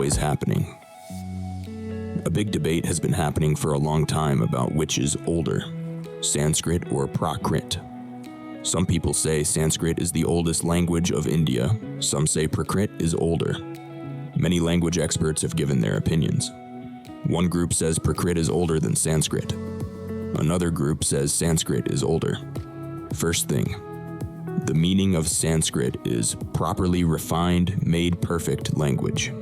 always happening. A big debate has been happening for a long time about which is older, Sanskrit or Prakrit. Some people say Sanskrit is the oldest language of India. Some say Prakrit is older. Many language experts have given their opinions. One group says Prakrit is older than Sanskrit. Another group says Sanskrit is older. First thing, the meaning of Sanskrit is properly refined, made perfect language.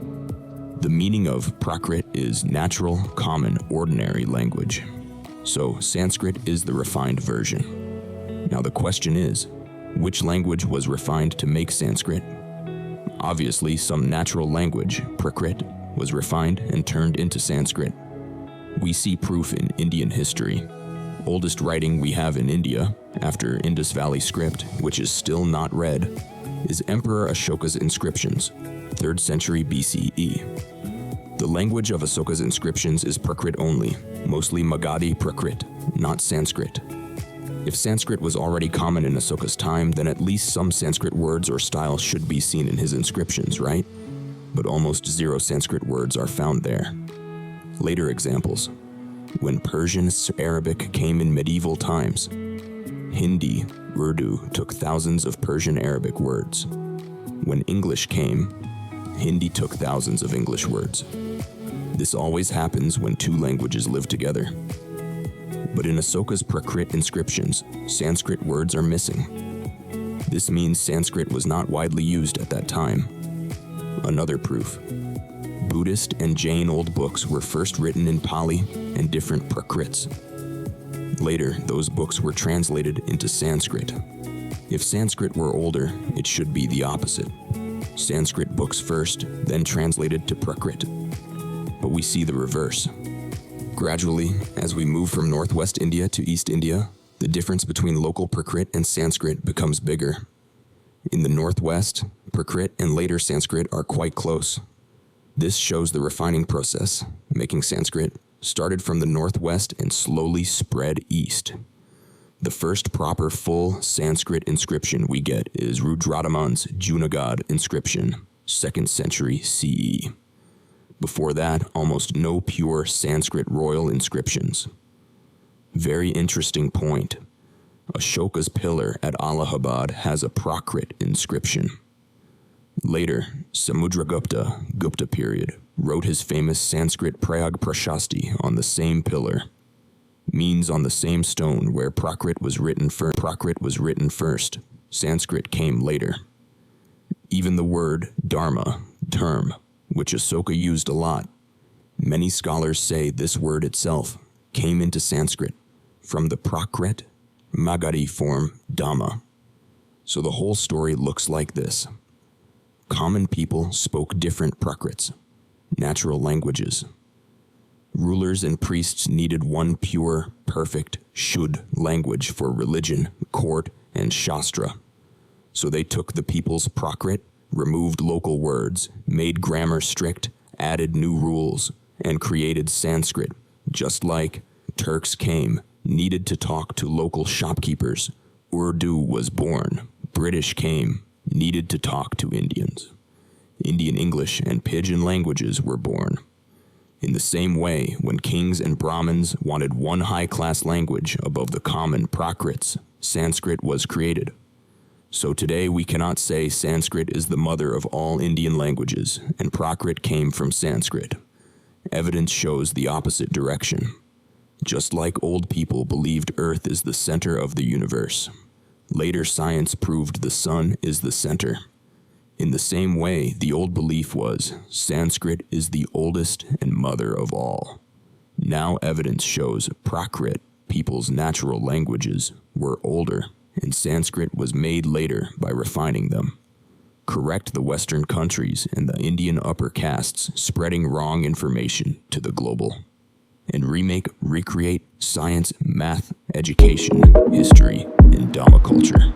The meaning of Prakrit is natural, common, ordinary language. So Sanskrit is the refined version. Now the question is, which language was refined to make Sanskrit? Obviously, some natural language, Prakrit, was refined and turned into Sanskrit. We see proof in Indian history. Oldest writing we have in India, after Indus Valley script, which is still not read, is Emperor Ashoka's inscriptions, 3rd century BCE. The language of Ashoka's inscriptions is Prakrit only, mostly Magadhi Prakrit, not Sanskrit. If Sanskrit was already common in Ashoka's time, then at least some Sanskrit words or styles should be seen in his inscriptions, right? But almost zero Sanskrit words are found there. Later examples. When Persian Arabic came in medieval times, Hindi, Urdu took thousands of Persian Arabic words. When English came, Hindi took thousands of English words. This always happens when two languages live together. But in Ashoka's Prakrit inscriptions, Sanskrit words are missing. This means Sanskrit was not widely used at that time. Another proof. Buddhist and Jain old books were first written in Pali and different Prakrits. Later, those books were translated into Sanskrit. If Sanskrit were older, it should be the opposite. Sanskrit books first, then translated to Prakrit. But we see the reverse. Gradually, as we move from northwest India to East India, the difference between local Prakrit and Sanskrit becomes bigger. In the northwest, Prakrit and later Sanskrit are quite close. This shows the refining process, making Sanskrit, started from the northwest and slowly spread east. The first proper full Sanskrit inscription we get is Rudradaman's Junagadh inscription, 2nd century CE. Before that, almost no pure Sanskrit royal inscriptions. Very interesting point. Ashoka's pillar at Allahabad has a Prakrit inscription. Later, Samudragupta, Gupta period, wrote his famous Sanskrit Prayag Prashasti on the same pillar. Means on the same stone where Prakrit was written first. Sanskrit came later. Even the word dharma, term, which Ashoka used a lot, many scholars say this word itself came into Sanskrit from the Prakrit, Magadhi form Dhamma. So the whole story looks like this. Common people spoke different Prakrits, natural languages. Rulers and priests needed one pure, perfect, Shuddh language for religion, court, and Shastra. So they took the people's Prakrit, removed local words, made grammar strict, added new rules, and created Sanskrit, just like Turks came, needed to talk to local shopkeepers. Urdu was born. British came, needed to talk to Indians. Indian English and Pidgin languages were born. In the same way, when kings and Brahmins wanted one high-class language above the common Prakrits, Sanskrit was created. So today we cannot say Sanskrit is the mother of all Indian languages, and Prakrit came from Sanskrit. Evidence shows the opposite direction. Just like old people believed Earth is the center of the universe, later science proved the sun is the center. In the same way, the old belief was Sanskrit is the oldest and mother of all. Now evidence shows Prakrit, people's natural languages, were older, and Sanskrit was made later by refining them. Correct the Western countries and the Indian upper castes spreading wrong information to the global. And recreate science, math, education, history, and Dhamma culture.